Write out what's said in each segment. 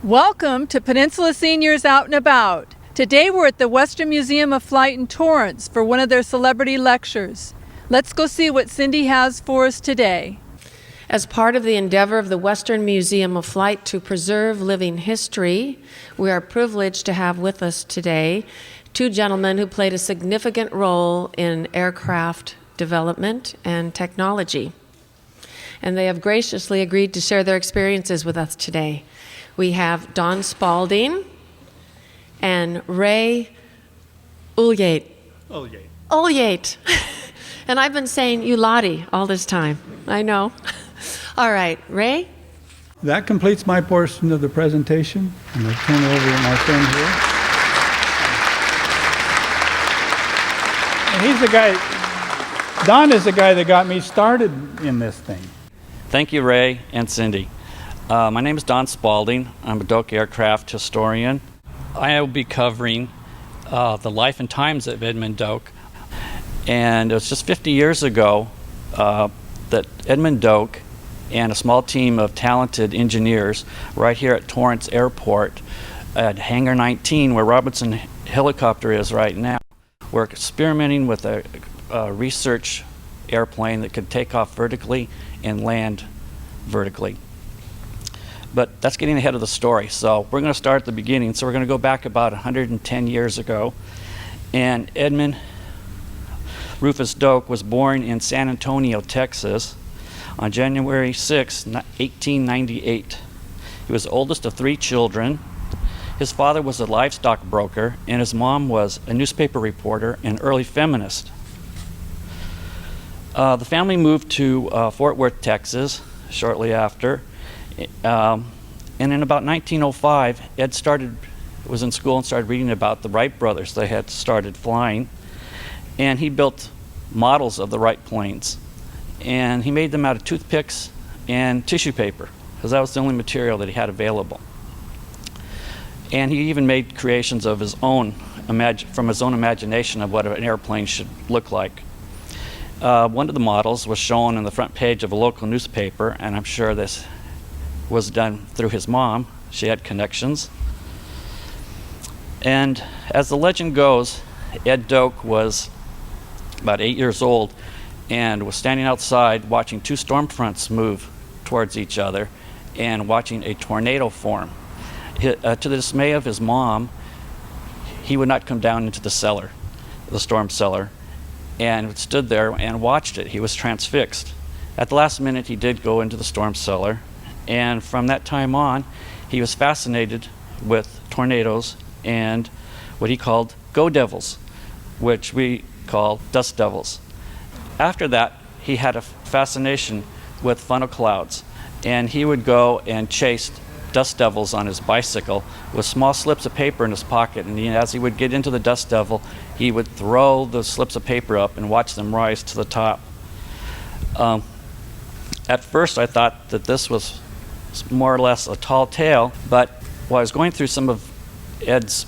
Welcome to Peninsula Seniors Out and About. Today we're at the Western Museum of Flight in Torrance for one of their celebrity lectures. Let's go see what Cindy has for us today. As part of the endeavor of the Western Museum of Flight to preserve living history, we are privileged to have with us today two gentlemen who played a significant role in aircraft development and technology. And they have graciously agreed to share their experiences with us today. We have Don Spalding and Ray Ulyate. And I've been saying Ulati all this time. I know. All right, Ray? That completes my portion of the presentation. I'm going to turn it over to my friend here. And he's the guy, Don is the guy that got me started in this thing. Thank you, Ray and Cindy. My name is Don Spalding. I'm a Doak aircraft historian. I will be covering the life and times of Edmund Doak. And it was just 50 years ago that Edmund Doak and a small team of talented engineers right here at Torrance Airport at Hangar 19, where Robinson helicopter is right now, were experimenting with a research airplane that could take off vertically and land vertically. But that's getting ahead of the story, so we're going to start at the beginning. So we're going to go back about 110 years ago, and Edmund Rufus Doak was born in San Antonio, Texas on January 6, 1898. He was the oldest of three children. His father was a livestock broker, and his mom was a newspaper reporter and early feminist. The family moved to Fort Worth, Texas shortly after. And in about 1905, Ed was in school and started reading about the Wright brothers. They had started flying, and he built models of the Wright planes. And he made them out of toothpicks and tissue paper, because that was the only material that he had available. And he even made creations of his own, from his own imagination of what an airplane should look like. One of the models was shown on the front page of a local newspaper, and I'm sure this was done through his mom. She had connections. And as the legend goes, Ed Doak was about 8 years old and was standing outside watching two storm fronts move towards each other and watching a tornado form. To the dismay of his mom, he would not come down into the cellar, the storm cellar, and stood there and watched it. He was transfixed. At the last minute, he did go into the storm cellar, and from that time on, he was fascinated with tornadoes and what he called go devils, which we call dust devils. After that, he had a fascination with funnel clouds, and he would go and chase dust devils on his bicycle with small slips of paper in his pocket, and as he would get into the dust devil, he would throw those slips of paper up and watch them rise to the top. At first, I thought that this was more or less a tall tale, but while I was going through some of Ed's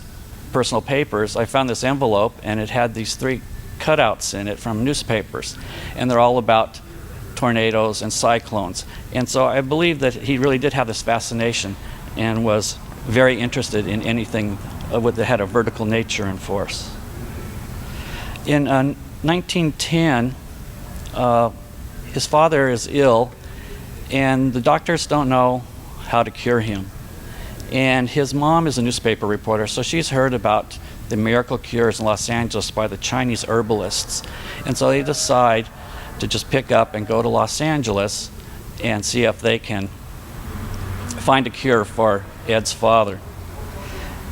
personal papers, I found this envelope, and it had these three cutouts in it from newspapers, and they're all about tornadoes and cyclones. And so I believe that he really did have this fascination and was very interested in anything that had a vertical nature and force. In 1910, his father is ill, and the doctors don't know how to cure him. And his mom is a newspaper reporter, so she's heard about the miracle cures in Los Angeles by the Chinese herbalists. And so they decide to just pick up and go to Los Angeles and see if they can find a cure for Ed's father.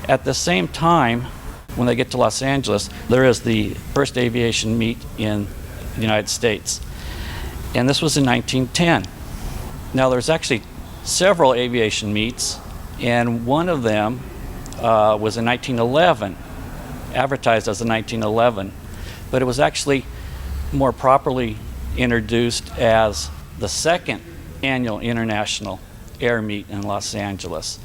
At the same time, when they get to Los Angeles, there is the first aviation meet in the United States. And this was in 1910. Now, there's actually several aviation meets, and one of them was in 1911, advertised as a 1911, but it was actually more properly introduced as the second annual International Air Meet in Los Angeles.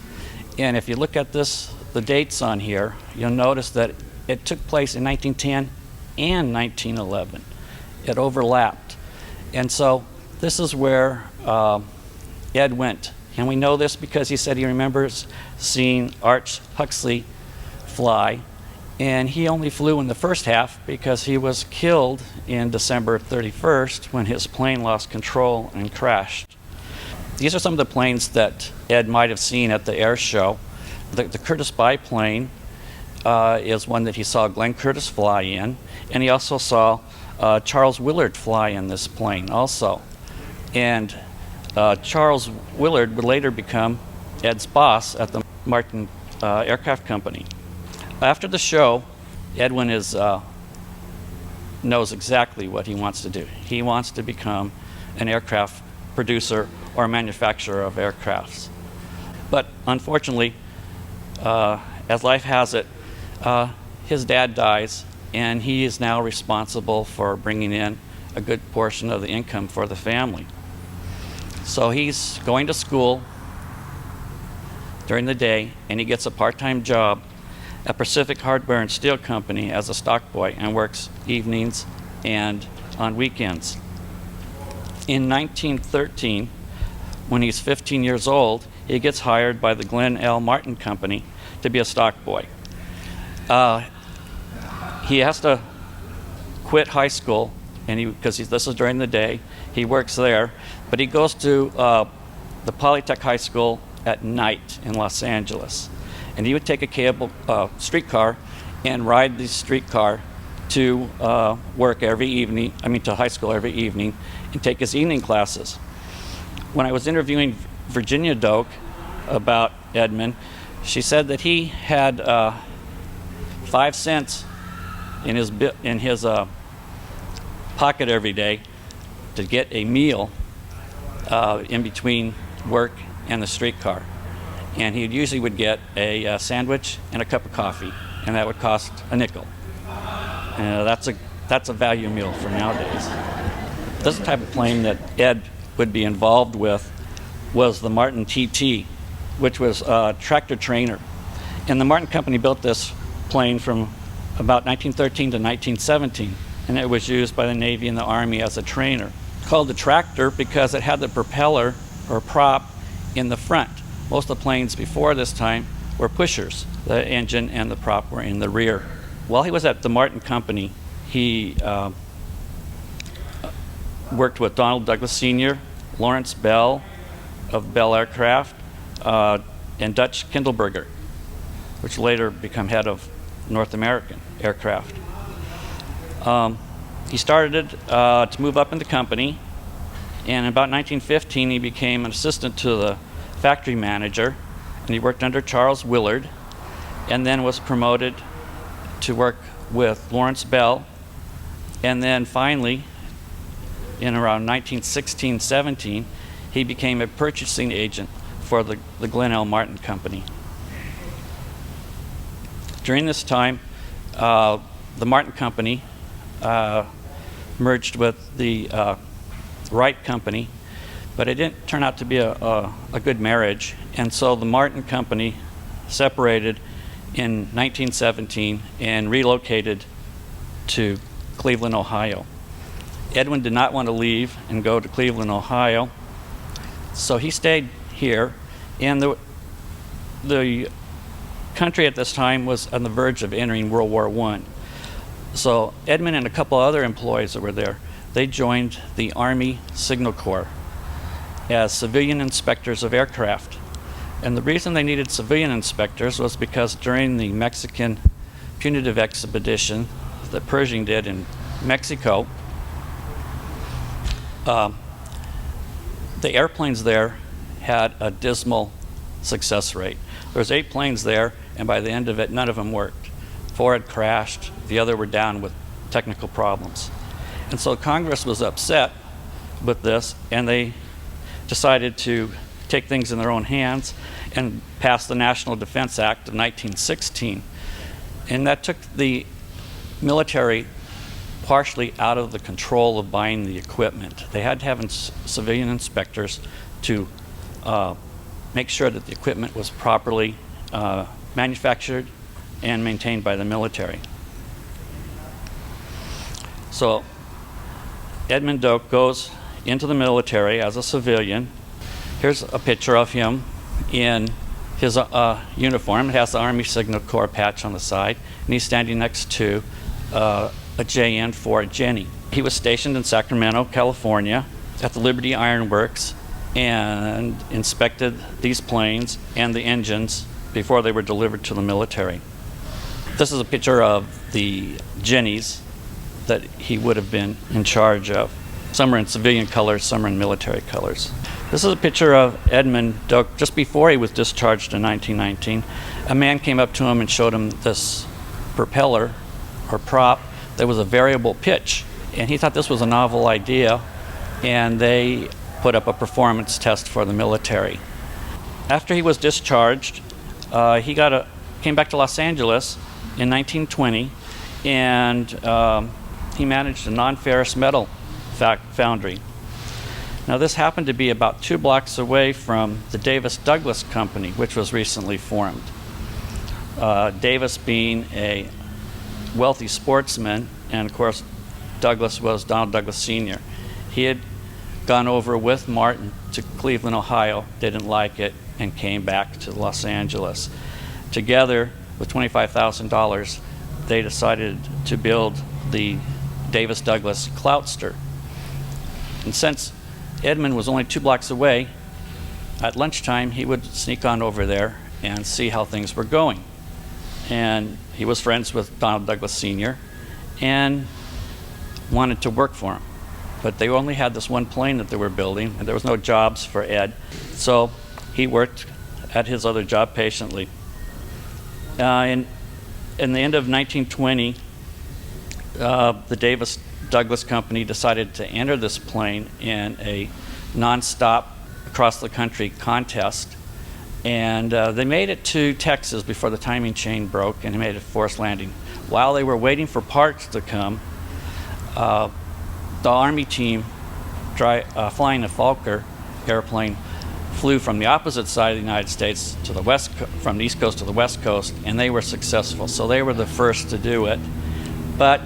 And if you look at the dates on here, you'll notice that it took place in 1910 and 1911. It overlapped. And so this is where Ed went And we know this because he said he remembers seeing Arch Huxley fly, and he only flew in the first half because he was killed in December 31st when his plane lost control and crashed. These are some of the planes that Ed might have seen at the air show. The Curtiss biplane is one that he saw Glenn Curtiss fly in, and he also saw Charles Willard fly in this plane also. And Charles Willard would later become Ed's boss at the Martin Aircraft Company. After the show, Edwin knows exactly what he wants to do. He wants to become an aircraft producer or manufacturer of aircrafts. But unfortunately, as life has it, his dad dies, and he is now responsible for bringing in a good portion of the income for the family. So he's going to school during the day, and he gets a part-time job at Pacific Hardware and Steel Company as a stock boy, and works evenings and on weekends. In 1913, when he's 15 years old, he gets hired by the Glenn L. Martin Company to be a stock boy. He has to quit high school, and because this is during the day, he works there, but he goes to the Polytech High School at night in Los Angeles. And he would take a cable streetcar and ride the streetcar to work every evening, to high school every evening, and take his evening classes. When I was interviewing Virginia Doak about Edmund, she said that he had 5 cents in his pocket every day to get a meal in between work and the streetcar. And he usually would get a sandwich and a cup of coffee, and that would cost a nickel. That's a value meal for nowadays. This type of plane that Ed would be involved with was the Martin TT, which was a tractor trainer. And the Martin Company built this plane from about 1913 to 1917, and it was used by the Navy and the Army as a trainer. Called the tractor because it had the propeller or prop in the front. Most of the planes before this time were pushers. The engine and the prop were in the rear. While he was at the Martin Company, he worked with Donald Douglas Sr., Lawrence Bell of Bell Aircraft, and Dutch Kindleberger, which later became head of North American Aircraft. He started to move up in the company, and in about 1915 he became an assistant to the factory manager, and he worked under Charles Willard, and then was promoted to work with Lawrence Bell, and then finally in around 1916-17 he became a purchasing agent for the Glenn L. Martin Company. During this time, the Martin Company merged with the Wright Company, but it didn't turn out to be a good marriage, and so the Martin Company separated in 1917 and relocated to Cleveland, Ohio. Edwin did not want to leave and go to Cleveland, Ohio, so he stayed here, and the country at this time was on the verge of entering World War I. So Edmund and a couple other employees that were there, they joined the Army Signal Corps as civilian inspectors of aircraft. And the reason they needed civilian inspectors was because during the Mexican punitive expedition that Pershing did in Mexico, the airplanes there had a dismal success rate. There was 8 planes there, and by the end of it, none of them worked. 4 had crashed, the other were down with technical problems. And so Congress was upset with this, and they decided to take things in their own hands and pass the National Defense Act of 1916. And that took the military partially out of the control of buying the equipment. They had to have civilian inspectors to make sure that the equipment was properly manufactured and maintained by the military. So Edmund Do goes into the military as a civilian. Here's a picture of him in his uniform. It has the Army Signal Corps patch on the side, and he's standing next to a JN-4 Jenny. He was stationed in Sacramento, California, at the Liberty Iron Works, and inspected these planes and the engines before they were delivered to the military. This is a picture of the Jennies that he would have been in charge of. Some are in civilian colors, some are in military colors. This is a picture of Edmund Do. Just before he was discharged in 1919, a man came up to him and showed him this propeller or prop that was a variable pitch. And he thought this was a novel idea, and they put up a performance test for the military. After he was discharged, he came back to Los Angeles in 1920, and he managed a non-ferrous metal foundry. Now, this happened to be about 2 blocks away from the Davis Douglas Company, which was recently formed. Davis being a wealthy sportsman, and of course Douglas was Donald Douglas Sr. He had gone over with Martin to Cleveland, Ohio, didn't like it, and came back to Los Angeles. Together, with $25,000, they decided to build the Davis Douglas Cloudster. And since Edmond was only 2 blocks away, at lunchtime he would sneak on over there and see how things were going. And he was friends with Donald Douglas Sr. and wanted to work for him. But they only had this one plane that they were building, and there was no jobs for Ed. So he worked at his other job patiently. In the end of 1920, the Davis Douglas Company decided to enter this plane in a non-stop across the country contest. And they made it to Texas before the timing chain broke, and they made a forced landing. While they were waiting for parts to come, the Army team flying a Fokker airplane flew from the opposite side of the United States to the from the East Coast to the West Coast, and they were successful. So they were the first to do it. But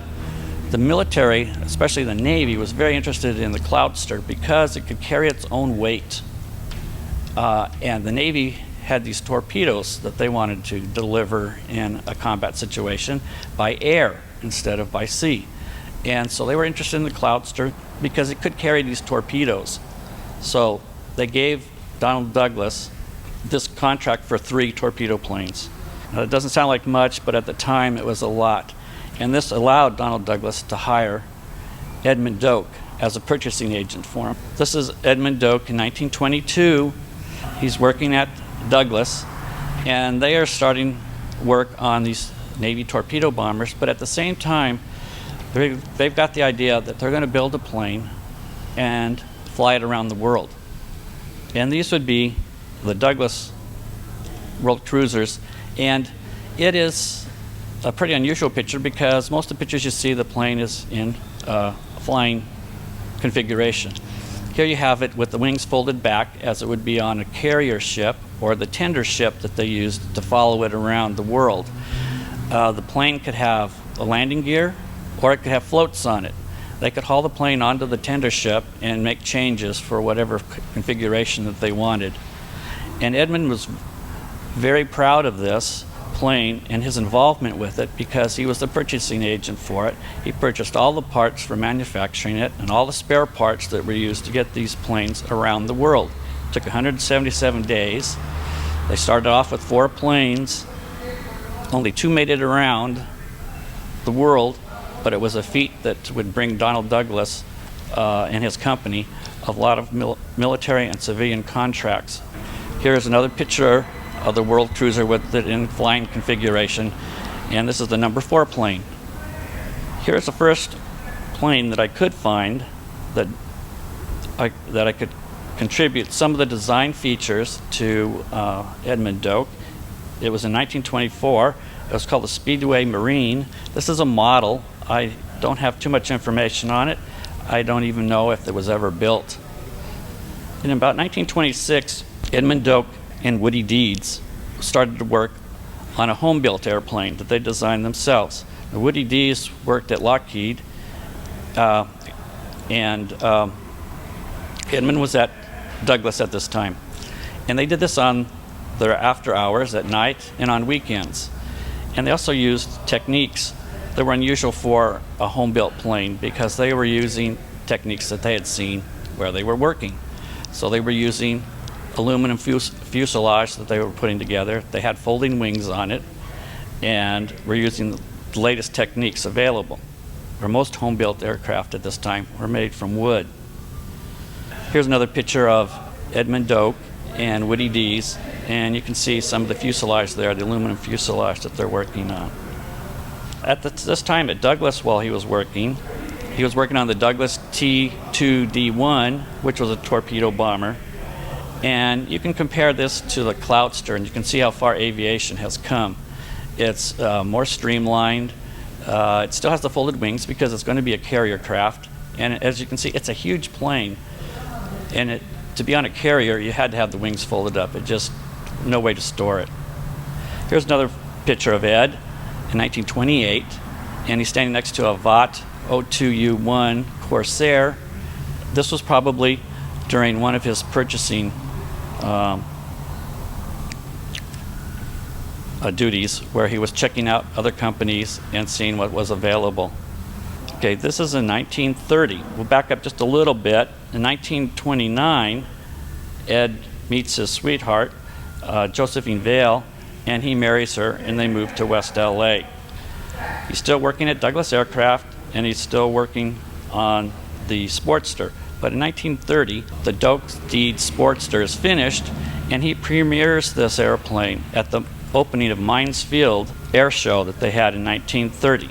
the military, especially the Navy, was very interested in the Cloudster because it could carry its own weight. And the Navy had these torpedoes that they wanted to deliver in a combat situation by air instead of by sea. And so they were interested in the Cloudster because it could carry these torpedoes. So they gave Donald Douglas this contract for 3 torpedo planes. Now, it doesn't sound like much, but at the time it was a lot. And this allowed Donald Douglas to hire Edmund Do as a purchasing agent for him. This is Edmund Do in 1922. He's working at Douglas, and they are starting work on these Navy torpedo bombers, but at the same time, they've got the idea that they're going to build a plane and fly it around the world. And these would be the Douglas world cruisers, and it is a pretty unusual picture because most of the pictures you see, the plane is in flying configuration. Here you have it with the wings folded back as it would be on a carrier ship or the tender ship that they used to follow it around the world. The plane could have a landing gear, or it could have floats on it. They could haul the plane onto the tender ship and make changes for whatever configuration that they wanted. And Edmund was very proud of this plane and his involvement with it because he was the purchasing agent for it. He purchased all the parts for manufacturing it and all the spare parts that were used to get these planes around the world. It took 177 days. They started off with 4 planes. Only 2 made it around the world, but it was a feat that would bring Donald Douglas and his company a lot of military and civilian contracts. Here's another picture of the world cruiser with it in flying configuration, and this is the number 4 plane. Here's the first plane that I could find that I could contribute some of the design features to Edmund Do. It was in 1924. It was called the Speedway Marine. This is a model. I don't have too much information on it. I don't even know if it was ever built. In about 1926, Edmund Do and Woody Deeds started to work on a home-built airplane that they designed themselves. Now, Woody Deeds worked at Lockheed, and Edmund was at Douglas at this time. And they did this on their after hours at night and on weekends. And they also used techniques that were unusual for a home-built plane because they were using techniques that they had seen where they were working. So they were using aluminum fuselage that they were putting together. They had folding wings on it, and were using the latest techniques available. Where most home-built aircraft at this time were made from wood. Here's another picture of Edmund Do and Woody Dees, and you can see some of the fuselage there, the aluminum fuselage that they're working on. At this time at Douglas, while he was working on the Douglas T-2D1, which was a torpedo bomber. And you can compare this to the Cloudster, and you can see how far aviation has come. It's more streamlined. It still has the folded wings because it's going to be a carrier craft. And as you can see, it's a huge plane. And to be on a carrier, you had to have the wings folded up. It just, no way to store it. Here's another picture of Ed in 1928. And he's standing next to a Vought 02U1 Corsair. This was probably during one of his purchasing duties where he was checking out other companies and seeing what was available. Okay, this is in 1930. We'll back up just a little bit. In 1929, Ed meets his sweetheart, Josephine Vale, and he marries her, and they move to West LA. He's still working at Douglas Aircraft, and he's still working on the Sportster. But in 1930, the Doak Deed Sportster is finished, and he premieres this airplane at the opening of Mines Field Air Show that they had in 1930.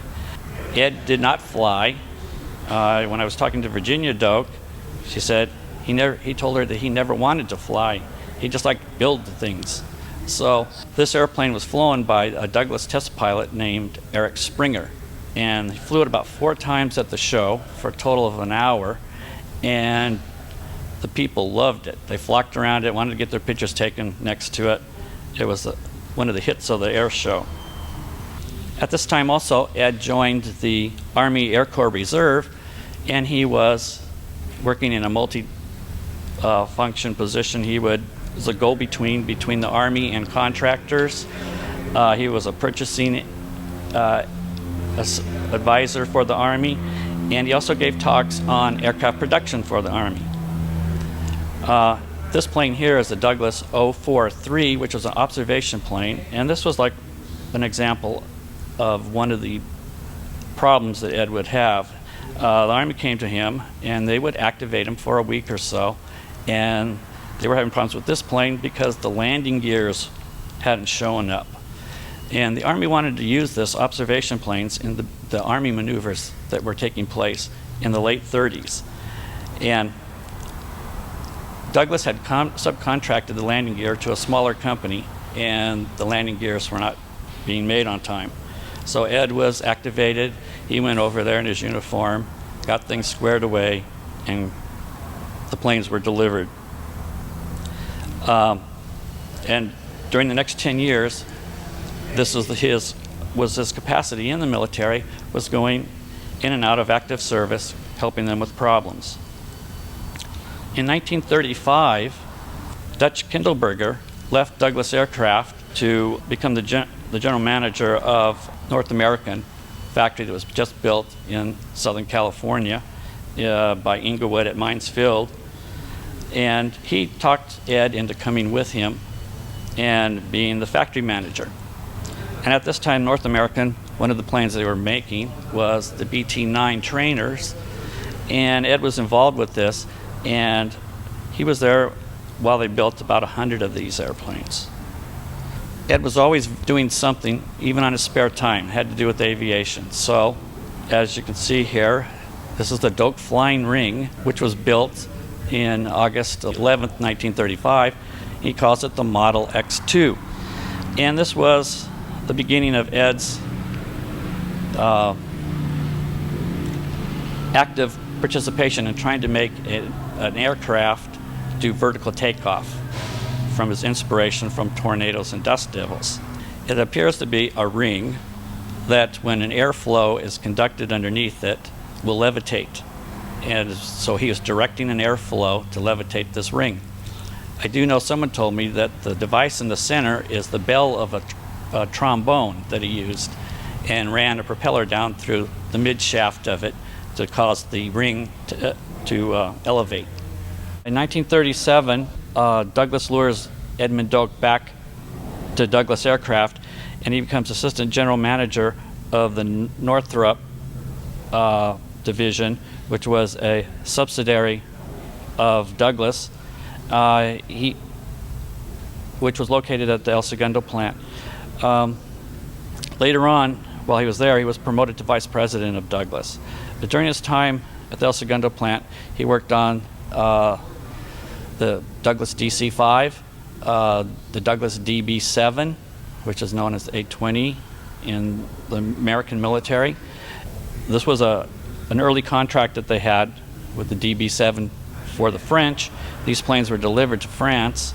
Ed did not fly. When I was talking to Virginia Doak, she said he told her that he never wanted to fly. He just liked to build things. So this airplane was flown by a Douglas test pilot named Eric Springer. And he flew it about 4 times at the show for a total of an hour. And the people loved it. They flocked around it, wanted to get their pictures taken next to it. It was one of the hits of the air show. At this time also, Ed joined the Army Air Corps Reserve, and he was working in a multi-function position. He was a go-between between the Army and contractors. He was a purchasing advisor for the Army, and he also gave talks on aircraft production for the Army. This plane here is the Douglas 043, which was an observation plane, and this was like an example of one of the problems that Ed would have. The Army came to him, and they would activate him for a week or so, and they were having problems with this plane because the landing gears hadn't shown up. And the Army wanted to use this observation planes in the Army maneuvers that were taking place in the late 30s. And Douglas had subcontracted the landing gear to a smaller company, and the landing gears were not being made on time. So Ed was activated. He went over there in his uniform, got things squared away, and the planes were delivered. And during the next 10 years, this was his capacity in the military, was going in and out of active service, helping them with problems. In 1935, Dutch Kindleberger left Douglas Aircraft to become the general manager of North American factory that was just built in Southern California by Inglewood at Mines Field. And he talked Ed into coming with him and being the factory manager. And at this time, North American, one of the planes they were making was the BT-9 trainers, and Ed was involved with this, and he was there while they built about 100 of these airplanes. Ed was always doing something, even on his spare time, had to do with aviation. So, as you can see here, this is the Doak Flying Ring, which was built in August 11th, 1935. He calls it the Model X2. And this was the beginning of Ed's active participation in trying to make an aircraft do vertical takeoff from his inspiration from tornadoes and dust devils. It appears to be a ring that when an airflow is conducted underneath it will levitate. And so he was directing an airflow to levitate this ring. I do know someone told me that the device in the center is the bell of a trombone that he used, and ran a propeller down through the mid shaft of it to cause the ring to elevate. In 1937, Douglas lures Edmund Doak back to Douglas Aircraft, and he becomes assistant general manager of the Northrop division, which was a subsidiary of Douglas, which was located at the El Segundo plant. Later on, while he was there, he was promoted to vice president of Douglas. But during his time at the El Segundo plant, he worked on the Douglas DC-5, the Douglas DB-7, which is known as 820 in the American military. This was an early contract that they had with the DB-7 for the French. These planes were delivered to France,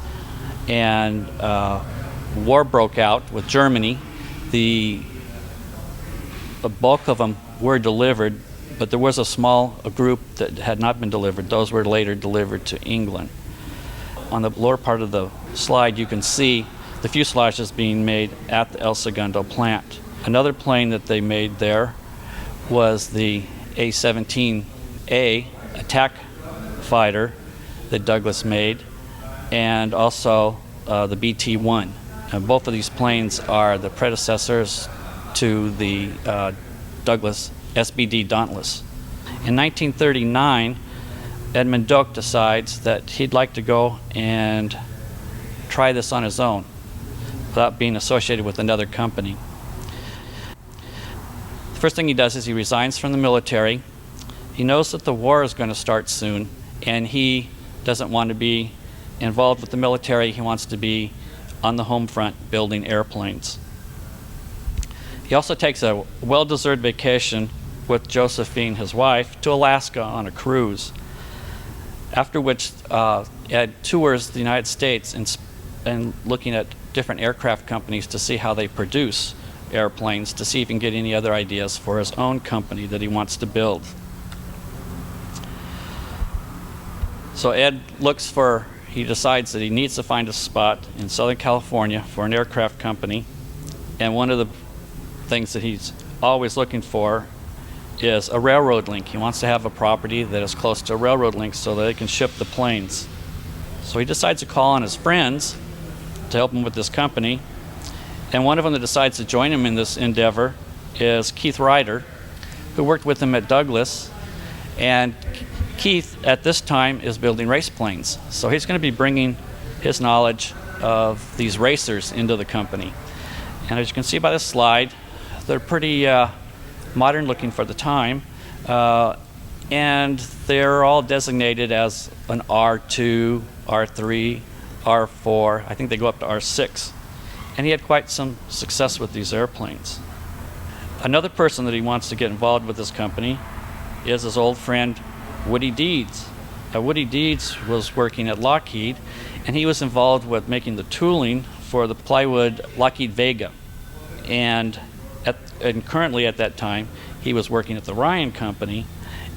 and war broke out with Germany. The bulk of them were delivered, but there was a group that had not been delivered. Those were later delivered to England. On the lower part of the slide, you can see the fuselages being made at the El Segundo plant. Another plane that they made there was the A-17A attack fighter that Douglas made, and also the BT-1. And both of these planes are the predecessors to the Douglas SBD Dauntless. In 1939, Edmund Do decides that he'd like to go and try this on his own without being associated with another company. The first thing he does is he resigns from the military. He knows that the war is going to start soon, and he doesn't want to be involved with the military. He wants to be on the home front building airplanes. He also takes a well-deserved vacation with Josephine, his wife, to Alaska on a cruise, after which Ed tours the United States and looking at different aircraft companies to see how they produce airplanes, to see if he can get any other ideas for his own company that he wants to build. So Ed he decides that he needs to find a spot in Southern California for an aircraft company, and one of the things that he's always looking for is a railroad link. He wants to have a property that is close to a railroad link so that they can ship the planes. So he decides to call on his friends to help him with this company, and one of them that decides to join him in this endeavor is Keith Ryder, who worked with him at Douglas. And Keith at this time is building race planes, so he's going to be bringing his knowledge of these racers into the company. And as you can see by this slide, they're pretty modern looking for the time, and they're all designated as an R2, R3, R4. I think they go up to R6. And he had quite some success with these airplanes. Another person that he wants to get involved with this company is his old friend Woody Deeds. Woody Deeds was working at Lockheed, and he was involved with making the tooling for the plywood Lockheed Vega. And currently at that time, he was working at the Ryan Company,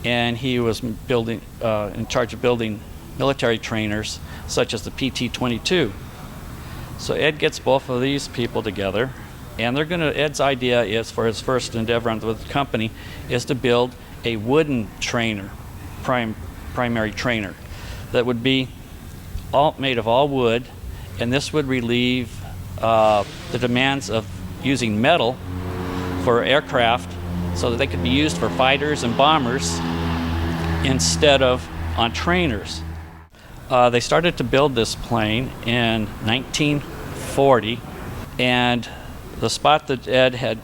and he was building in charge of building military trainers such as the PT-22. So Ed gets both of these people together, and Ed's idea is, for his first endeavor with the company, is to build a wooden trainer, primary trainer, that would be made of all wood, and this would relieve the demands of using metal for aircraft so that they could be used for fighters and bombers instead of on trainers. They started to build this plane in 1940, and the spot that Ed had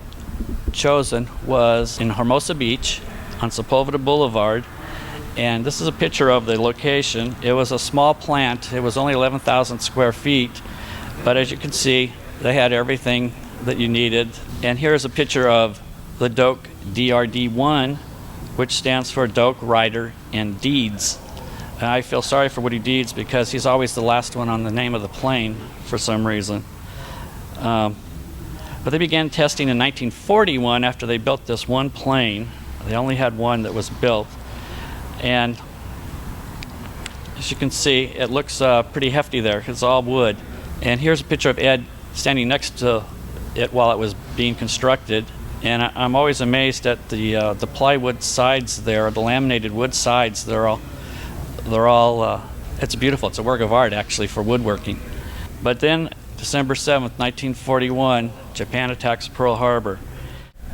chosen was in Hermosa Beach on Sepulveda Boulevard, and this is a picture of the location. It was a small plant. It was only 11,000 square feet, but as you can see, they had everything that you needed. And here's a picture of the Doak DRD-1, which stands for Doak, Ryder, and Deeds. And I feel sorry for Woody Deeds because he's always the last one on the name of the plane for some reason. But they began testing in 1941 after they built this one plane. They only had one that was built. And As you can see, it looks pretty hefty there. It's all wood. And here's a picture of Ed standing next to it while it was being constructed. And I'm always amazed at the plywood sides there, the laminated wood sides. They're all it's beautiful. It's a work of art, actually, for woodworking. But then, December 7th, 1941, Japan attacks Pearl Harbor.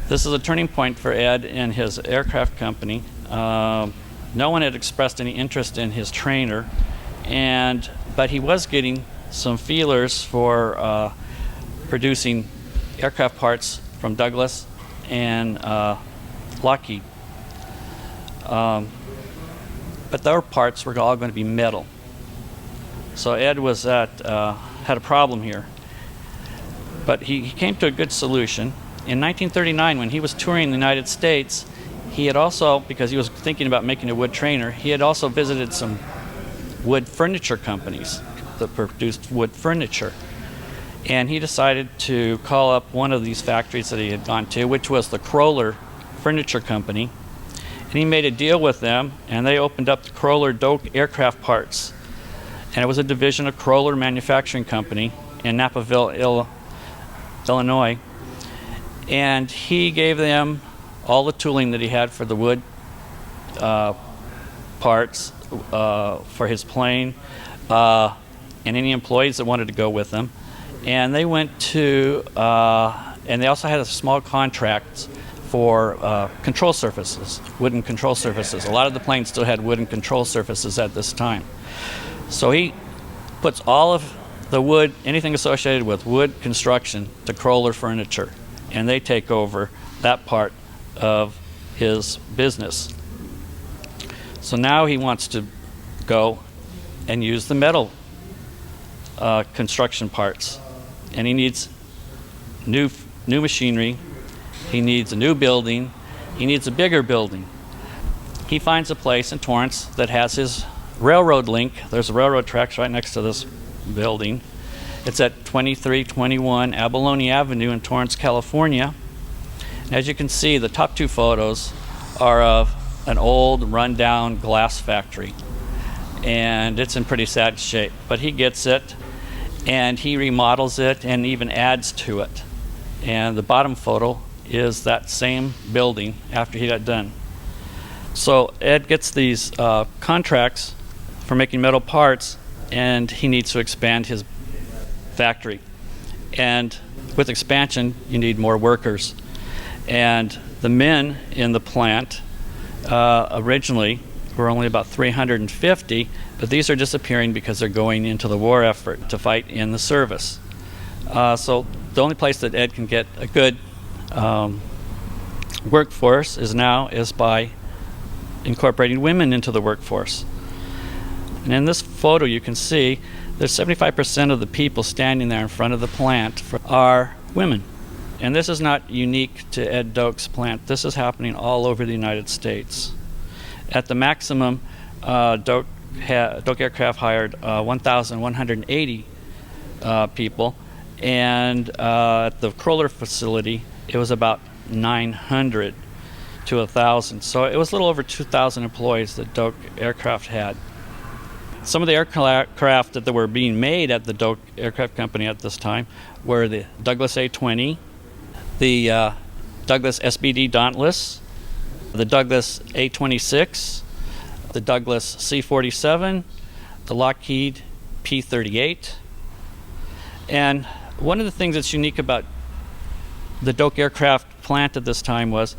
This is a turning point for Ed and his aircraft company. No one had expressed any interest in his trainer, but he was getting some feelers for producing aircraft parts from Douglas and Lockheed. But their parts were all going to be metal. So Ed had a problem here. But he came to a good solution. In 1939, when he was touring the United States, he had also, because he was thinking about making a wood trainer, he had also visited some wood furniture companies that produced wood furniture. And he decided to call up one of these factories that he had gone to, which was the Kroller Furniture Company. And he made a deal with them, and they opened up the Kroller Doak aircraft parts. And it was a division of Kroller Manufacturing Company in Naperville, Illinois. And he gave them all the tooling that he had for the wood parts for his plane, and any employees that wanted to go with them. And they went to, and they also had a small contract for control surfaces, wooden control surfaces. A lot of the planes still had wooden control surfaces at this time. So he puts all of the wood, anything associated with wood construction, to Kroller Furniture, and they take over that part of his business. So now he wants to go and use the metal construction parts, and he needs new machinery. He needs a new building. He needs a bigger building. He finds a place in Torrance that has his railroad link. There's railroad tracks right next to this building. It's at 2321 Abalone Avenue in Torrance, California. As you can see, the top two photos are of an old, run-down glass factory, and it's in pretty sad shape. But he gets it, and he remodels it and even adds to it. And the bottom photo is that same building after he got done. So Ed gets these contracts for making metal parts, and he needs to expand his factory. And with expansion, you need more workers. And the men in the plant originally were only about 350, but these are disappearing because they're going into the war effort to fight in the service. So the only place that Ed can get a good workforce is by incorporating women into the workforce. And in this photo you can see there's 75% of the people standing there in front of the plant are women. And this is not unique to Ed Doak's plant. This is happening all over the United States. At the maximum, Doak Aircraft hired 1,180 people, and at the Kroller facility it was about 900 to 1,000. So it was a little over 2,000 employees that Doak Aircraft had. Some of the aircraft that were being made at the Doak Aircraft Company at this time were the Douglas A-20, the Douglas SBD Dauntless, the Douglas A-26, the Douglas C-47, the Lockheed P-38. And one of the things that's unique about the Doak Aircraft plant at this time was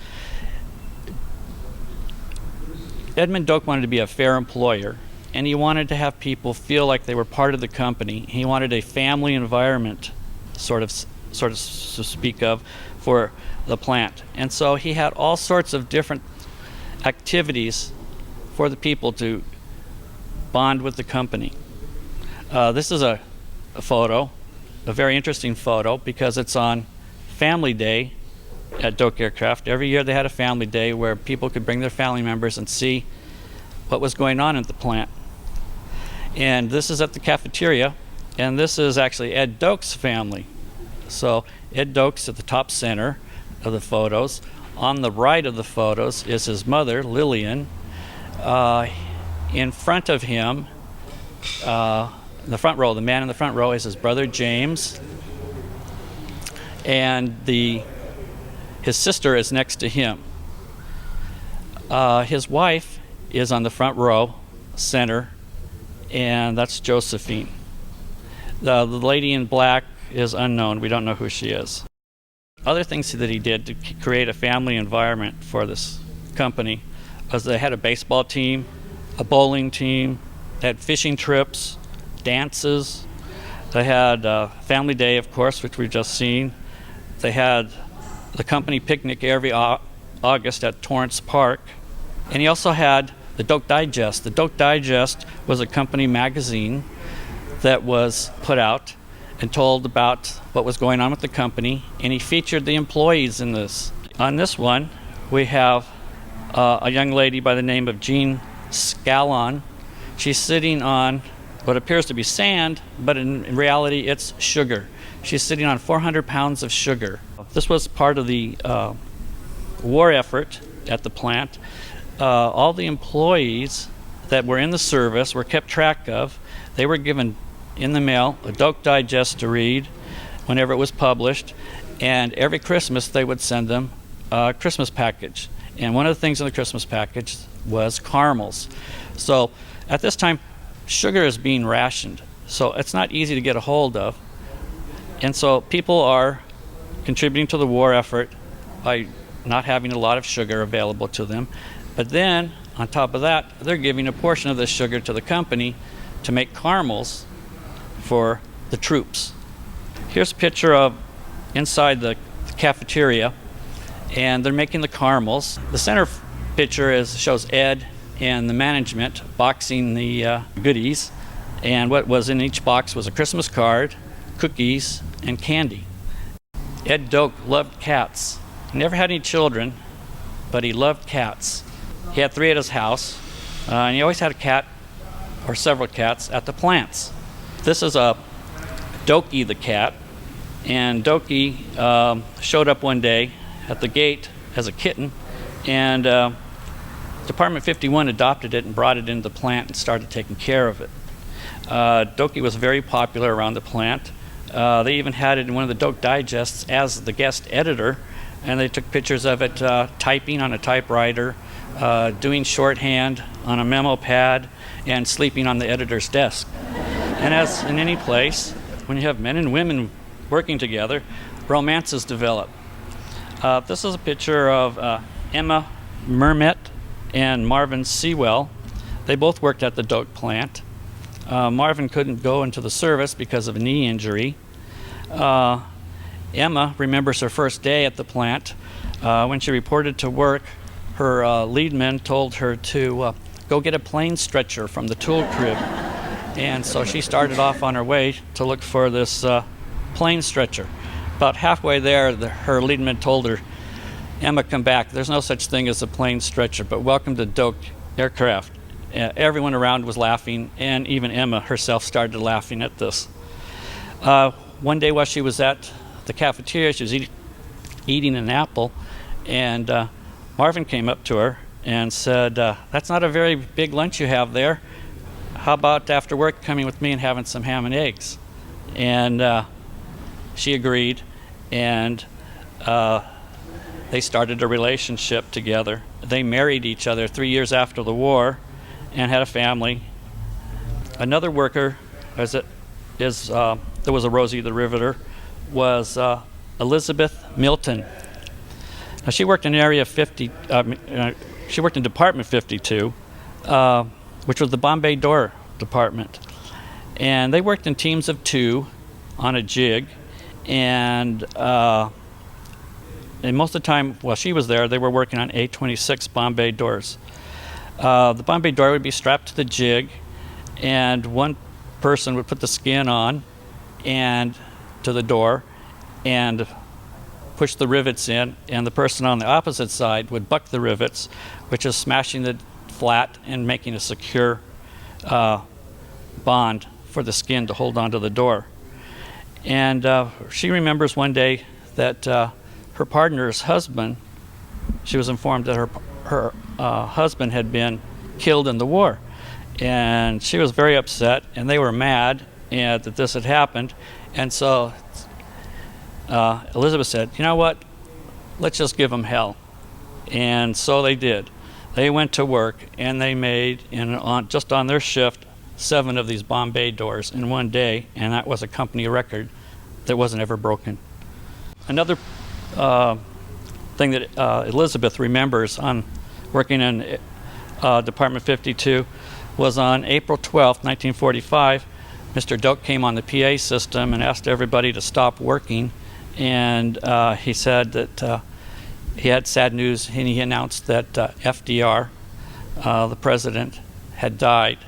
Edmund Do wanted to be a fair employer, and he wanted to have people feel like they were part of the company. He wanted a family environment, sort of to speak of, for the plant. And so he had all sorts of different activities for the people to bond with the company. This is a photo, a very interesting photo, because it's on Family Day at Doak Aircraft. Every year they had a family day where people could bring their family members and see what was going on at the plant. And this is at the cafeteria, and this is actually Ed Doak's family. So Ed Doak's at the top center of the photos. On the right of the photos is his mother, Lillian. In front of him in the front row. The man in the front row is his brother James, and his sister is next to him. His wife is on the front row, center, and that's Josephine. The lady in black is unknown. We don't know who she is. Other things that he did to create a family environment for this company was they had a baseball team, a bowling team, they had fishing trips, dances. They had Family Day, of course, which we've just seen. They had the company picnic every August at Torrance Park. And he also had the Doak Digest. The Doak Digest was a company magazine that was put out and told about what was going on with the company, and he featured the employees in this. On this one, we have a young lady by the name of Jean Scallon. She's sitting on what appears to be sand, but in reality it's sugar. She's sitting on 400 pounds of sugar. This was part of the war effort at the plant. All the employees that were in the service were kept track of. They were given in the mail a Doak Digest to read whenever it was published, and every Christmas they would send them a Christmas package. And one of the things in the Christmas package was caramels. So at this time, sugar is being rationed, so it's not easy to get a hold of. And so people are contributing to the war effort by not having a lot of sugar available to them. But then, on top of that, they're giving a portion of this sugar to the company to make caramels for the troops. Here's a picture of inside the cafeteria, and they're making the caramels. The center picture shows Ed and the management boxing the goodies, and what was in each box was a Christmas card, cookies, and candy. Ed Doak loved cats. He never had any children, but he loved cats. He had 3 at his house, and he always had a cat or several cats at the plants. This is a Doakie the cat, and Doakie showed up one day at the gate as a kitten, and Department 51 adopted it and brought it into the plant and started taking care of it. Doakie was very popular around the plant. They even had it in one of the Doak Digests as the guest editor, and they took pictures of it typing on a typewriter, doing shorthand on a memo pad, and sleeping on the editor's desk. And as in any place, when you have men and women working together, romances develop. This is a picture of Emma Mermet and Marvin Sewell. They both worked at the Doak plant. Marvin couldn't go into the service because of a knee injury. Emma remembers her first day at the plant. When she reported to work, her leadman told her to go get a plane stretcher from the tool crib. And so she started off on her way to look for this plane stretcher. About halfway there, her leadman told her, "Emma, come back. There's no such thing as a plane stretcher, but welcome to Doak Aircraft." Everyone around was laughing, and even Emma herself started laughing at this. One day while she was at the cafeteria, she was eating an apple, and Marvin came up to her and said, "That's not a very big lunch you have there. How about after work coming with me and having some ham and eggs?" And she agreed, and they started a relationship together. They married each other 3 years after the war and had a family. Another worker, there was a Rosie the Riveter, was Elizabeth Milton. Now, she worked in Area 50. She worked in Department 52, which was the Bombay Door Department, and they worked in teams of 2 on a jig, and most of the time while she was there, they were working on A-26 Bombay doors. The Bombay door would be strapped to the jig, and one person would put the skin on and to the door and push the rivets in, and the person on the opposite side would buck the rivets, which is smashing the flat and making a secure bond for the skin to hold onto the door. And she remembers one day that her partner's husband, she was informed that her husband had been killed in the war, And she was very upset, and they were mad that this had happened. And so Elizabeth said, you know what, let's just give them hell. And so they did. They went to work, and they made, just on their shift, 7 of these bomb bay doors in one day, and that was a company record that wasn't ever broken. Another thing that Elizabeth remembers on working in Department 52 was on April 12th, 1945, Mr. Doak came on the PA system and asked everybody to stop working, and he said that he had sad news, and he announced that FDR, the president, had died,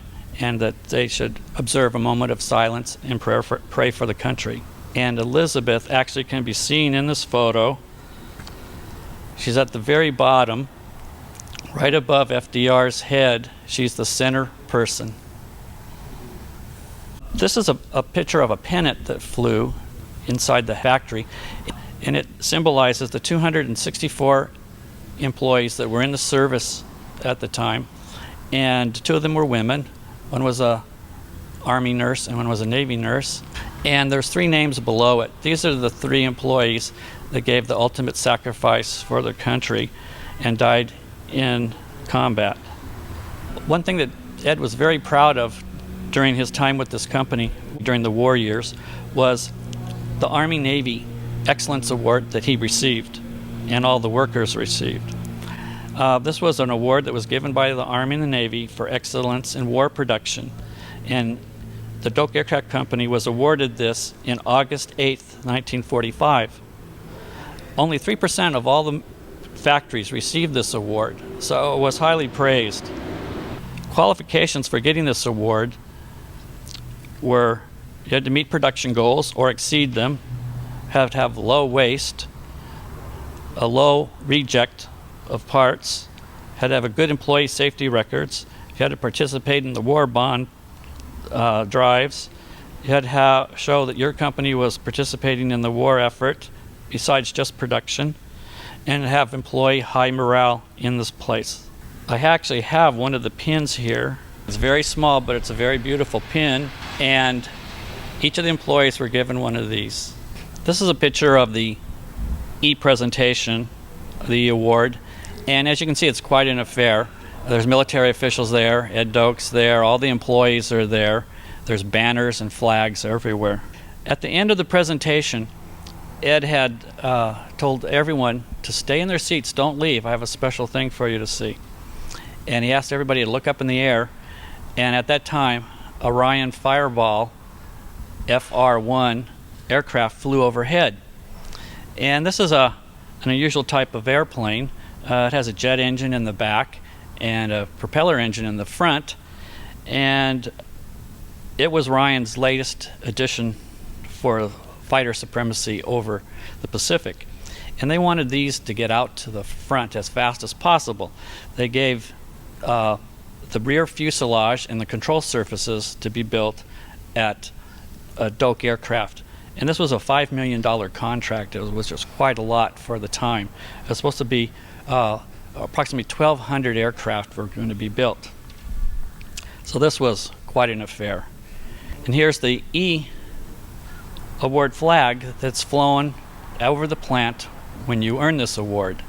and that they should observe a moment of silence and pray for the country. And Elizabeth actually can be seen in this photo. She's at the very bottom, right above FDR's head. She's the center person. This is a picture of a pennant that flew inside the factory, and it symbolizes the 264 employees that were in the service at the time, and 2 of them were women. One was a Army nurse and one was a Navy nurse, and there's 3 names below it. These are the 3 employees that gave the ultimate sacrifice for their country and died in combat. One thing that Ed was very proud of during his time with this company during the war years was the Army-Navy Excellence Award that he received and all the workers received. This was an award that was given by the Army and the Navy for excellence in war production, and the Doak Aircraft Company was awarded this in August 8th, 1945. Only 3% of all the factories received this award, so it was highly praised. Qualifications for getting this award were you had to meet production goals or exceed them, had to have low waste, a low reject of parts, had to have a good employee safety records, you had to participate in the war bond drives, you had to show that your company was participating in the war effort besides just production, and have employee high morale in this place. I actually have one of the pins here. It's very small, but it's a very beautiful pin, and each of the employees were given one of these. This is a picture of the presentation, the award, and as you can see, it's quite an affair. There's military officials there, Ed Doak's there, all the employees are there. There's banners and flags everywhere. At the end of the presentation, Ed had told everyone to stay in their seats, don't leave, I have a special thing for you to see. And he asked everybody to look up in the air, and at that time, a Ryan Fireball FR-1 aircraft flew overhead. And this is an unusual type of airplane. It has a jet engine in the back and a propeller engine in the front, and it was Ryan's latest addition for fighter supremacy over the Pacific. And they wanted these to get out to the front as fast as possible. They gave the rear fuselage and the control surfaces to be built at Doak Aircraft. And this was a $5 million contract. It was just quite a lot for the time. It was supposed to be approximately 1,200 aircraft were going to be built. So this was quite an affair. And here's the E award flag that's flown over the plant when you earn this award.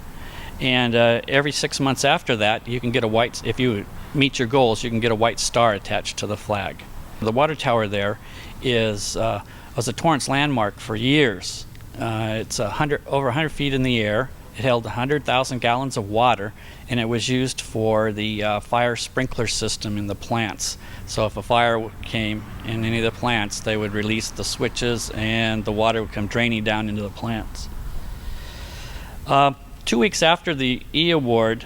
And every 6 months after that, you can get a white, if you meet your goals, you can get a white star attached to the flag. The water tower there was a Torrance landmark for years. It's over 100 feet in the air. It held 100,000 gallons of water, and it was used for the fire sprinkler system in the plants. So if a fire came in any of the plants, they would release the switches and the water would come draining down into the plants. 2 weeks after the E award,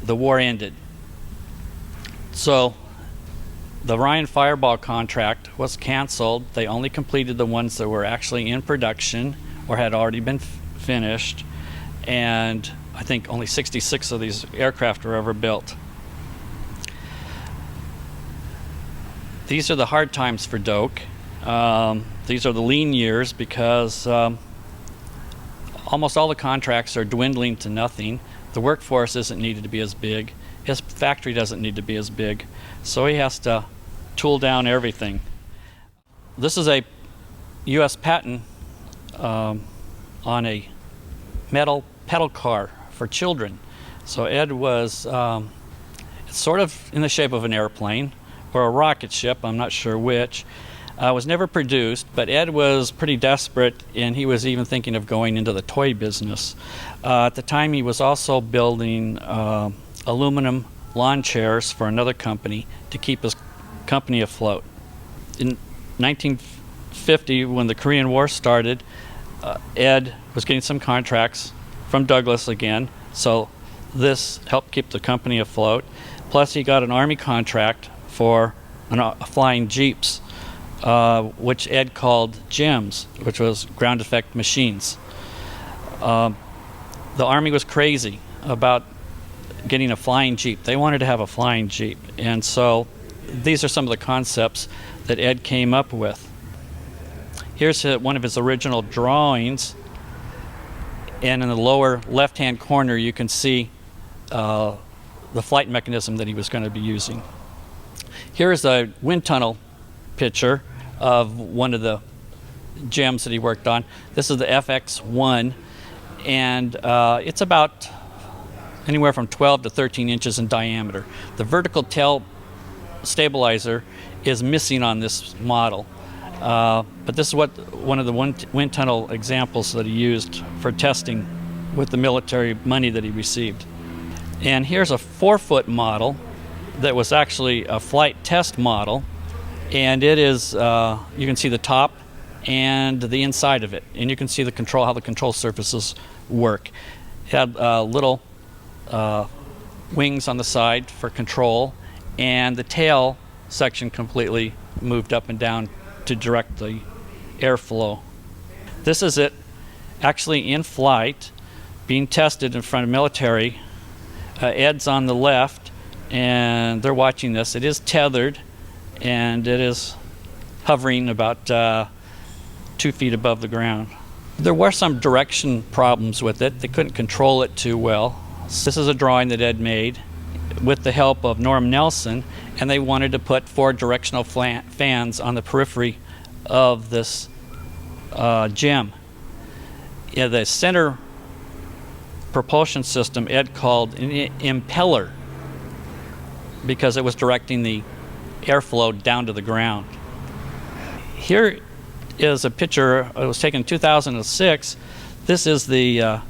the war ended. So the Ryan Fireball contract was canceled. They only completed the ones that were actually in production or had already been finished. And I think only 66 of these aircraft were ever built. These are the hard times for Doak. These are the lean years because almost all the contracts are dwindling to nothing. The workforce isn't needed to be as big, his factory doesn't need to be as big, so he has to tool down everything. This is a U.S. patent on a metal pedal car for children. So Ed was it's sort of in the shape of an airplane or a rocket ship, I'm not sure which. Was never produced, but Ed was pretty desperate, and he was even thinking of going into the toy business. At the time, he was also building aluminum lawn chairs for another company to keep his company afloat. In 1950, when the Korean War started, Ed was getting some contracts from Douglas again, so this helped keep the company afloat. Plus, he got an Army contract for flying Jeeps, which Ed called GEMS, which was ground effect machines. The Army was crazy about getting a flying Jeep. They wanted to have a flying Jeep. And so these are some of the concepts that Ed came up with. Here's one of his original drawings. And in the lower left-hand corner, you can see the flight mechanism that he was going to be using. Here's a wind tunnel picture of one of the gems that he worked on. This is the FX1, and it's about anywhere from 12 to 13 inches in diameter. The vertical tail stabilizer is missing on this model, but this is one of the wind tunnel examples that he used for testing with the military money that he received. And here's a 4-foot model that was actually a flight test model, and it is, you can see the top and the inside of it, and you can see how the control surfaces work. It had little wings on the side for control, and the tail section completely moved up and down to direct the airflow. This is it actually in flight, being tested in front of military. Ed's on the left, and they're watching this. It is tethered, and it is hovering about 2 feet above the ground. There were some direction problems with it. They couldn't control it too well. This is a drawing that Ed made with the help of Norm Nelson, and they wanted to put 4 directional fans on the periphery of this gem. Yeah, the center propulsion system Ed called an impeller because it was directing the airflow down to the ground. Here is a picture. It was taken in 2006. This is the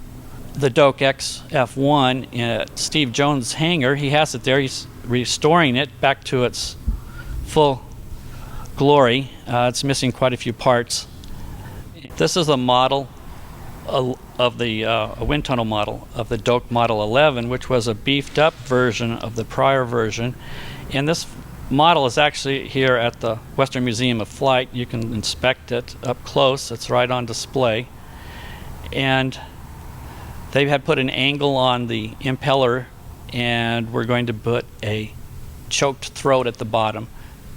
Doak XF1 at Steve Jones' hangar. He has it there. He's restoring it back to its full glory. It's missing quite a few parts. This is a model of the a wind tunnel model of the Doak Model 11, which was a beefed up version of the prior version. And this model is actually here at the Western Museum of Flight. You can inspect it up close. It's right on display. And they had put an angle on the impeller, and we're going to put a choked throat at the bottom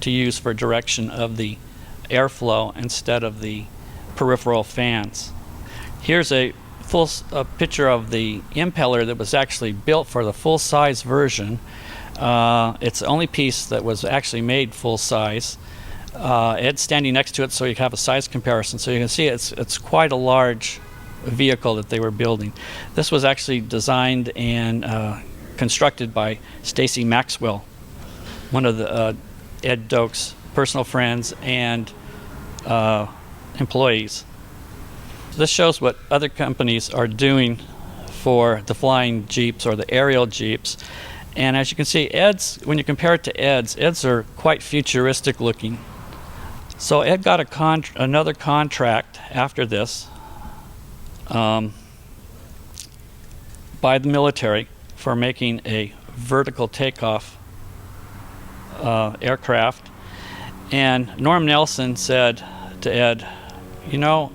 to use for direction of the airflow instead of the peripheral fans. Here's a picture of the impeller that was actually built for the full-size version. It's the only piece that was actually made full-size. Ed's standing next to it so you can have a size comparison. So you can see it's quite a large vehicle that they were building. This was actually designed and constructed by Stacy Maxwell, one of the Ed Doak's personal friends and employees. This shows what other companies are doing for the flying Jeeps or the aerial Jeeps. And as you can see, when you compare it to Ed's are quite futuristic looking. So Ed got another contract after this by the military for making a vertical takeoff aircraft. And Norm Nelson said to Ed, you know,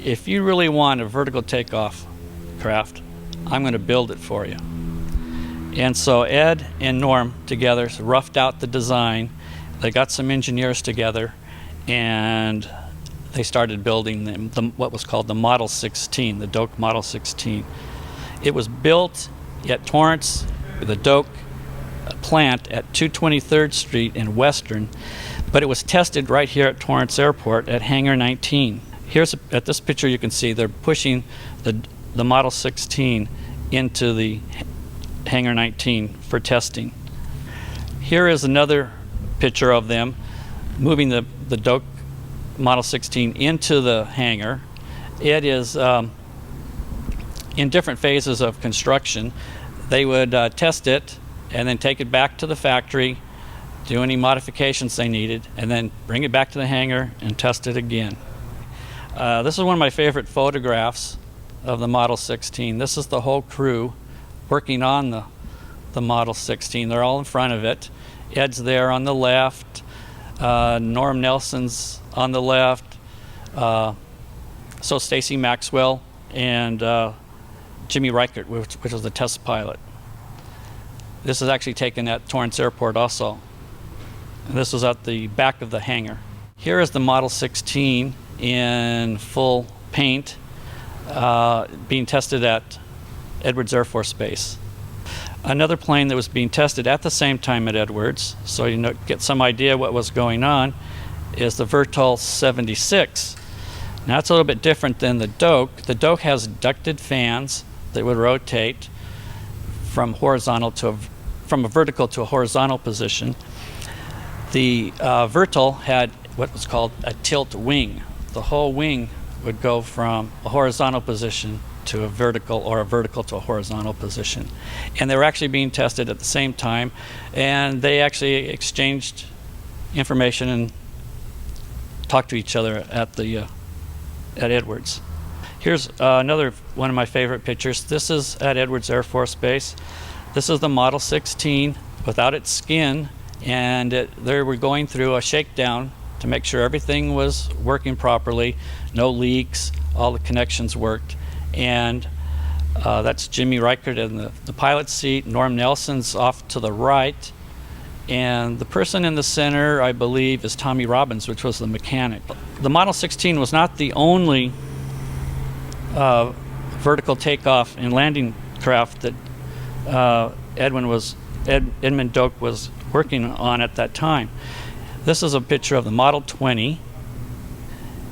if you really want a vertical takeoff craft, I'm going to build it for you. And so Ed and Norm together roughed out the design. They got some engineers together, and they started building what was called the Model 16, the Doak Model 16. It was built at Torrance. The Doak plant at 223rd Street in Western, but it was tested right here at Torrance Airport at Hangar 19. At this picture you can see they're pushing the Model 16 into the Hangar 19 for testing. Here is another picture of them moving the Doak Model 16 into the hangar. It is in different phases of construction. They would test it and then take it back to the factory, do any modifications they needed, and then bring it back to the hangar and test it again. This is one of my favorite photographs of the Model 16. This is the whole crew working on the Model 16. They're all in front of it. Ed's there on the left, Norm Nelson's on the left, so Stacy Maxwell and Jimmy Reichert, which was the test pilot. This is actually taken at Torrance Airport also. And this was at the back of the hangar. Here is the Model 16 in full paint being tested at Edwards Air Force Base. Another plane that was being tested at the same time at Edwards, so you get some idea what was going on, is the Vertol 76. Now it's a little bit different than the Doak. The Doak has ducted fans that would rotate from a vertical to a horizontal position. The Vertol had what was called a tilt wing. The whole wing would go from a horizontal position to a vertical, or a vertical to a horizontal position. And they were actually being tested at the same time, and they actually exchanged information and talked to each other at Edwards. Here's another one of my favorite pictures. This is at Edwards Air Force Base. This is the Model 16 without its skin, and they were going through a shakedown to make sure everything was working properly, no leaks, all the connections worked. And that's Jimmy Reichert in the pilot seat. Norm Nelson's off to the right. And the person in the center, I believe, is Tommy Robbins, which was the mechanic. The Model 16 was not the only vertical takeoff and landing craft that Edmund Doak was working on at that time. This is a picture of the Model 20.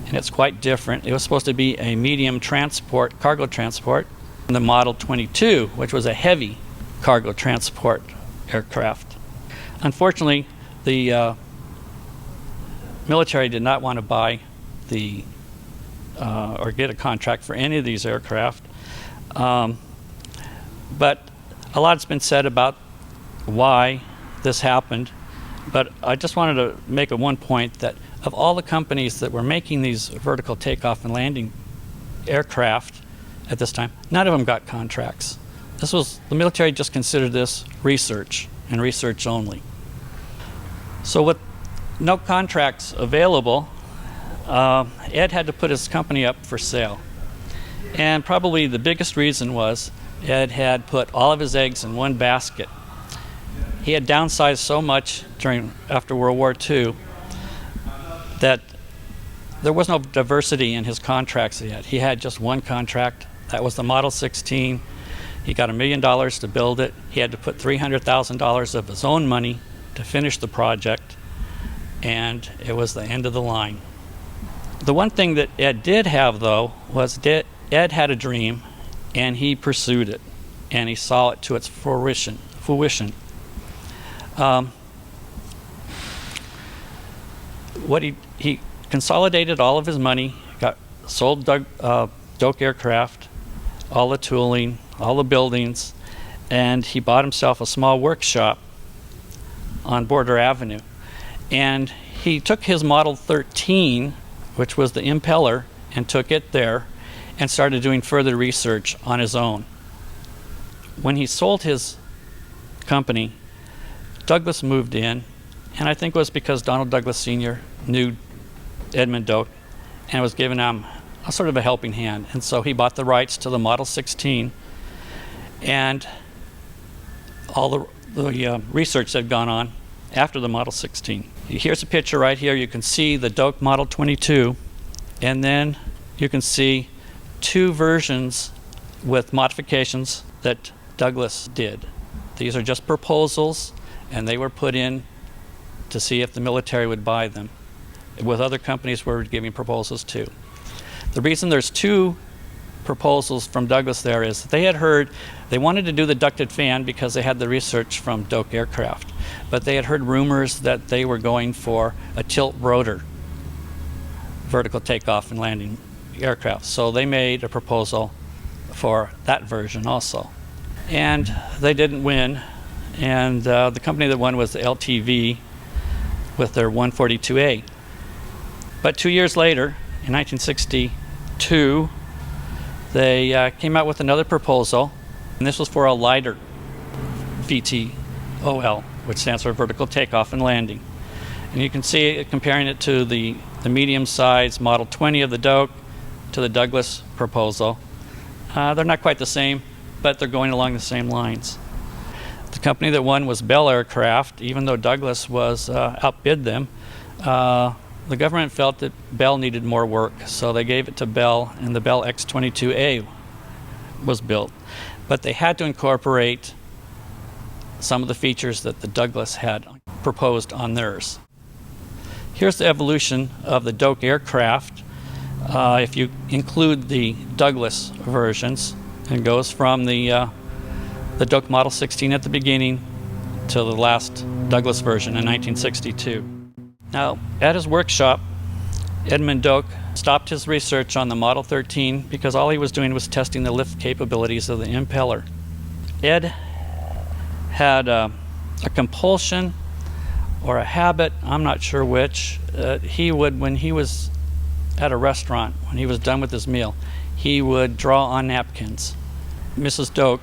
And it's quite different. It was supposed to be a medium transport, cargo transport, and the Model 22, which was a heavy cargo transport aircraft. Unfortunately, the military did not want to buy or get a contract for any of these aircraft. But a lot's been said about why this happened. But I just wanted to make one point that of all the companies that were making these vertical takeoff and landing aircraft at this time, none of them got contracts. The military just considered this research and research only. So with no contracts available, Ed had to put his company up for sale. And probably the biggest reason was Ed had put all of his eggs in one basket. He had downsized so much after World War II that there was no diversity in his contracts yet. He had just one contract. That was the Model 16. He got $1 million to build it. He had to put $300,000 of his own money to finish the project, and it was the end of the line. The one thing that Ed did have, though, was Ed had a dream, and he pursued it, and he saw it to its fruition. He consolidated all of his money, sold Doak aircraft, all the tooling, all the buildings, and he bought himself a small workshop on Border Avenue. And he took his Model 13, which was the impeller, and took it there and started doing further research on his own. When he sold his company, Douglas moved in, and I think it was because Donald Douglas Sr. knew Edmund Do and was giving him a sort of a helping hand. And so he bought the rights to the Model 16 and all the research that had gone on after the Model 16. Here's a picture right here. You can see the Doak Model 22, and then you can see two versions with modifications that Douglas did. These are just proposals, and they were put in to see if the military would buy them, with other companies were giving proposals too. The reason there's two proposals from Douglas there is they had heard they wanted to do the ducted fan because they had the research from Doak aircraft, but they had heard rumors that they were going for a tilt rotor vertical takeoff and landing aircraft. So they made a proposal for that version also. And they didn't win, and the company that won was the LTV with their 142A. But 2 years later, in 1962, they came out with another proposal, and this was for a lighter VTOL, which stands for vertical takeoff and landing. And you can see it comparing it to the medium-sized Model 20 of the Doak to the Douglas proposal. They're not quite the same, but they're going along the same lines. The company that won was Bell Aircraft. Even though Douglas was outbid them, the government felt that Bell needed more work, so they gave it to Bell, and the Bell X-22A was built. But they had to incorporate some of the features that the Douglas had proposed on theirs. Here's the evolution of the Doak aircraft. If you include the Douglas versions, it goes from the Doak Model 16 at the beginning to the last Douglas version in 1962. Now, at his workshop, Edmund Do stopped his research on the Model 13 because all he was doing was testing the lift capabilities of the impeller. Ed had a compulsion or a habit, I'm not sure which. He would, when he was at a restaurant, when he was done with his meal, he would draw on napkins. Mrs. Doak,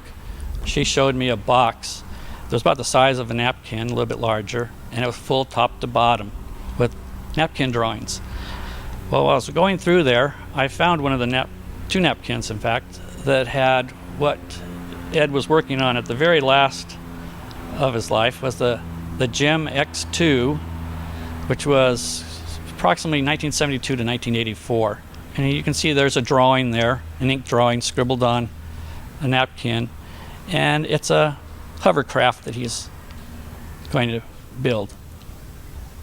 she showed me a box that was about the size of a napkin, a little bit larger, and it was full top to bottom with napkin drawings. Well, while I was going through there, I found one of the two napkins, in fact, that had what Ed was working on at the very last of his life, was the Gem X2, which was approximately 1972 to 1984. And you can see there's a drawing there, an ink drawing scribbled on a napkin, and it's a hovercraft that he's going to build.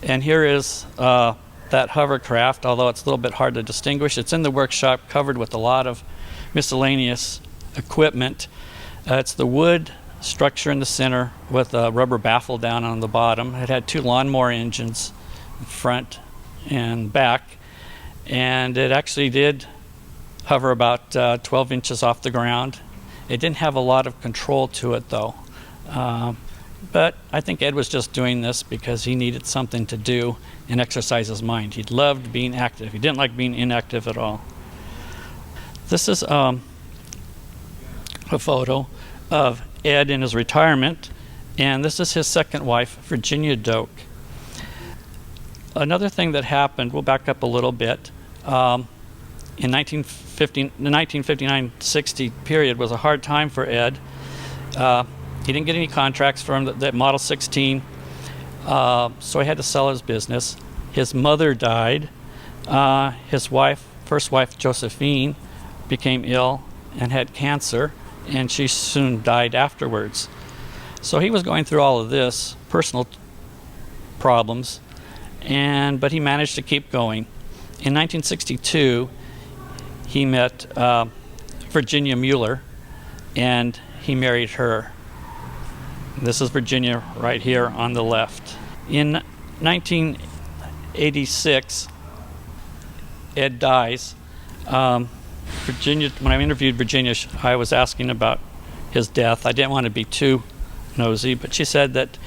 And here is that hovercraft, although it's a little bit hard to distinguish. It's in the workshop, covered with a lot of miscellaneous equipment. It's the wood structure in the center with a rubber baffle down on the bottom. It had two lawnmower engines, front and back, and it actually did hover about 12 inches off the ground. It didn't have a lot of control to it, though. But I think Ed was just doing this because he needed something to do and exercise his mind. He loved being active. He didn't like being inactive at all. This is a photo of Ed in his retirement, and this is his second wife, Virginia Doak. Another thing that happened, we'll back up a little bit, in the 1959-60 period was a hard time for Ed. He didn't get any contracts from the Model 16, so he had to sell his business. His mother died. His first wife, Josephine, became ill and had cancer, and she soon died afterwards. So he was going through all of this, personal problems, but he managed to keep going. In 1962, he met Virginia Mueller, and he married her. This is Virginia right here on the left. In 1986, Ed dies. Virginia, when I interviewed Virginia, I was asking about his death. I didn't want to be too nosy, but she said that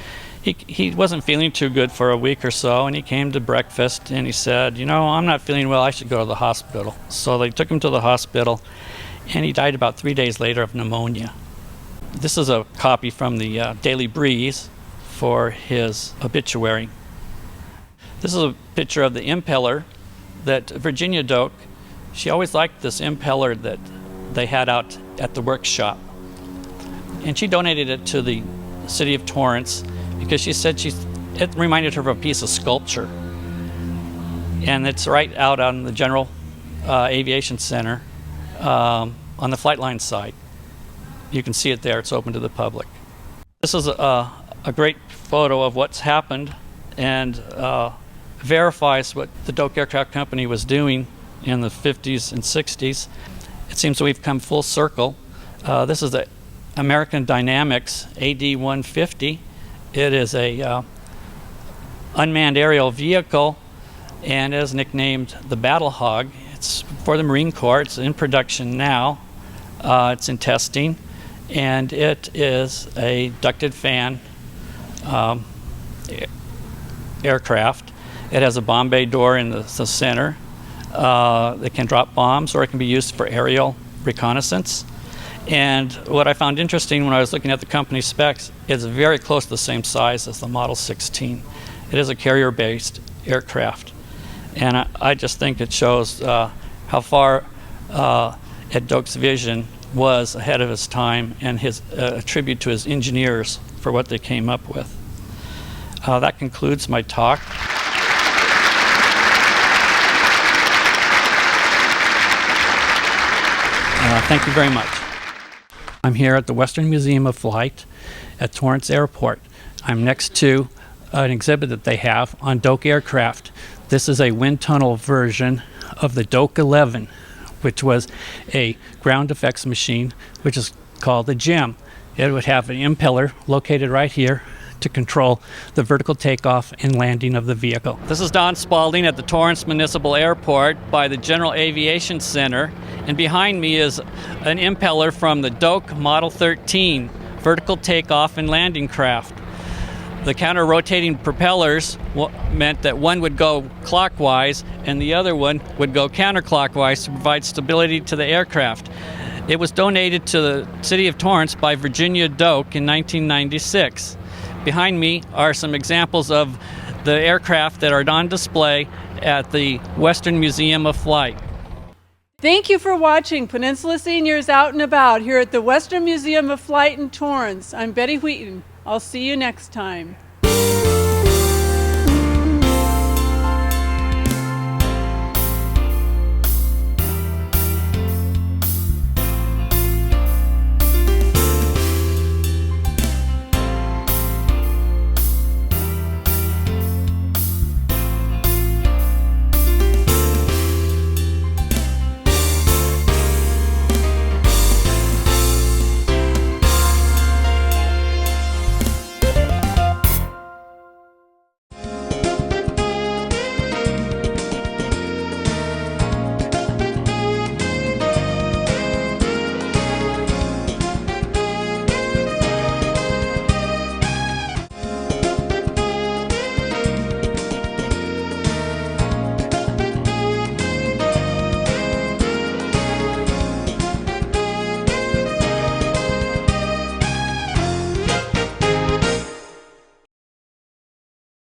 he wasn't feeling too good for a week or so, and he came to breakfast and he said, you know, I'm not feeling well, I should go to the hospital. So they took him to the hospital, and he died about 3 days later of pneumonia. This is a copy from the Daily Breeze for his obituary. This is a picture of the impeller that Virginia Doak, she always liked this impeller that they had out at the workshop. And she donated it to the city of Torrance because she said it reminded her of a piece of sculpture. And it's right out on the General Aviation Center on the flight line side. You can see it there. It's open to the public. This is a a great photo of what's happened and verifies what the Doak Aircraft Company was doing in the 50s and 60s. It seems we've come full circle. This is the American Dynamics AD-150. It is a unmanned aerial vehicle and is nicknamed the Battle Hog. It's for the Marine Corps. It's in production now. It's in testing, and it is a ducted fan aircraft. It has a bomb bay door in the center. It can drop bombs, or it can be used for aerial reconnaissance. And what I found interesting when I was looking at the company specs, it's very close to the same size as the Model 16. It is a carrier-based aircraft. And I just think it shows how far Ed Doak's vision was ahead of his time, and his a tribute to his engineers for what they came up with. That concludes my talk. Thank you very much. I'm here at the Western Museum of Flight at Torrance Airport. I'm next to an exhibit that they have on Doak aircraft. This is a wind tunnel version of the Doak 11, which was a ground effects machine, which is called a GEM. It would have an impeller located right here to control the vertical takeoff and landing of the vehicle. This is Don Spalding at the Torrance Municipal Airport by the General Aviation Center, and behind me is an impeller from the Doak Model 13 vertical takeoff and landing craft. The counter-rotating propellers meant that one would go clockwise and the other one would go counterclockwise to provide stability to the aircraft. It was donated to the city of Torrance by Virginia Doak in 1996. Behind me are some examples of the aircraft that are on display at the Western Museum of Flight. Thank you for watching Peninsula Seniors Out and About here at the Western Museum of Flight in Torrance. I'm Betty Wheaton. I'll see you next time.